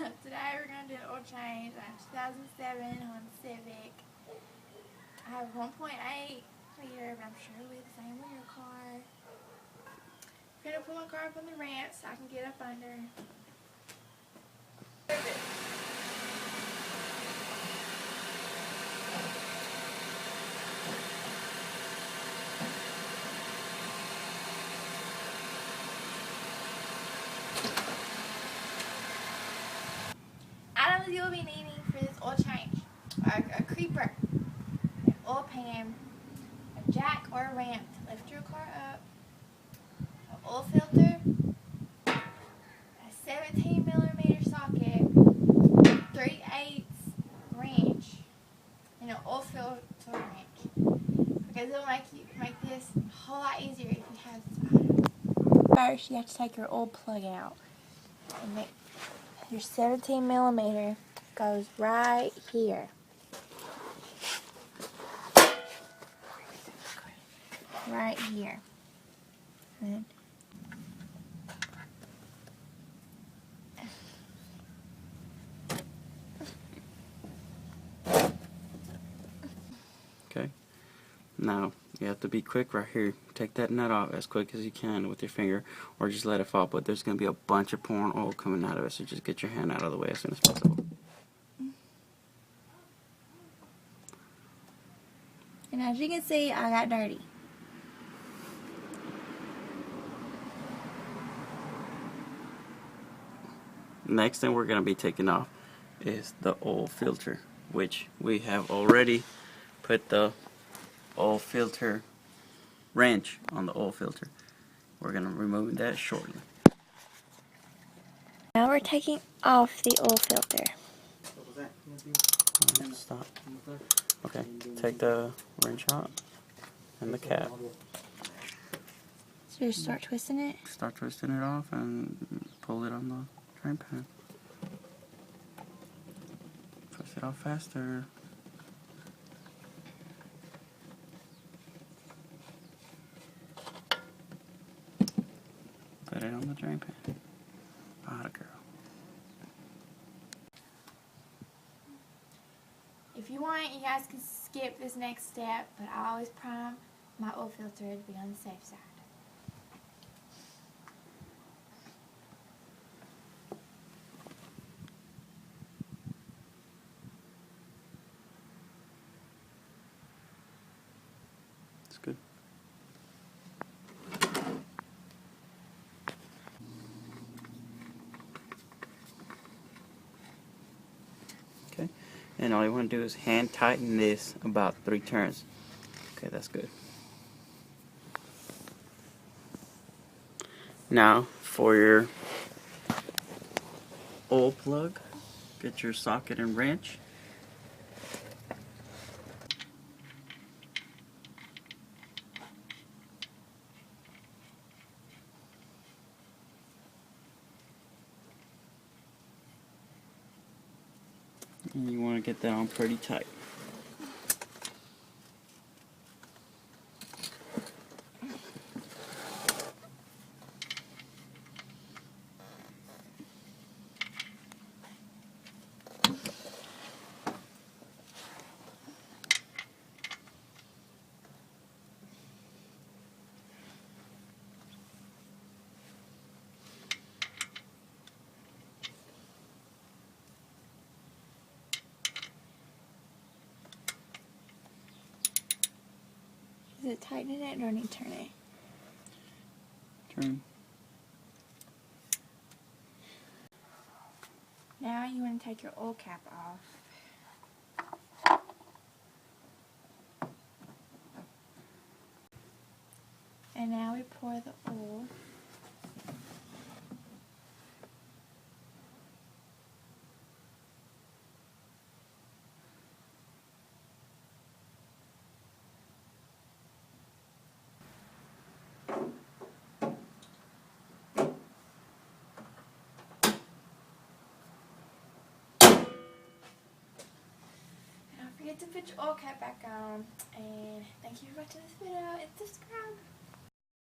Today we're going to do an oil change on a 2007 Honda Civic. I have 1.8 liter, but I'm sure it'll be the same with your car. I'm going to pull my car up on the ramp so I can get up under. Items you'll be needing for this oil change are a creeper, an oil pan, a jack or a ramp to lift your car up, an oil filter, a 17mm socket, 3/8 wrench, and an oil filter wrench. Because it'll make this a whole lot easier if you have this item. First, you have to take your oil plug out and make your 17mm goes right here. Right here. And okay. Now you have to be quick right here. Take that nut off as quick as you can with your finger, or just let it fall. But there's going to be a bunch of pouring oil coming out of it, so just get your hand out of the way as soon as possible. And as you can see, I got dirty. Next thing we're going to be taking off is the oil filter, which we have already put the oil filter wrench on the oil filter. We're going to remove that shortly. Now we're taking off the oil filter. Stop. Okay, take the wrench out and the cap. So just start twisting it. Start twisting it off and pull it on the drain pan. Twist it off faster. Put it on the drain pan. Atta girl. If you want, you guys can skip this next step, but I always prime my oil filter to be on the safe side. It's good. Okay, and all you want to do is hand tighten this about 3 turns. Okay, that's good. Now for your oil plug, get your socket and wrench. And you want to get that on pretty tight. Is it tightening it or do I need to turn it? Turn. Now you want to take your oil cap off. And now we pour the oil. Don't forget to put your oil cap back on. And thank you for watching this video and subscribe.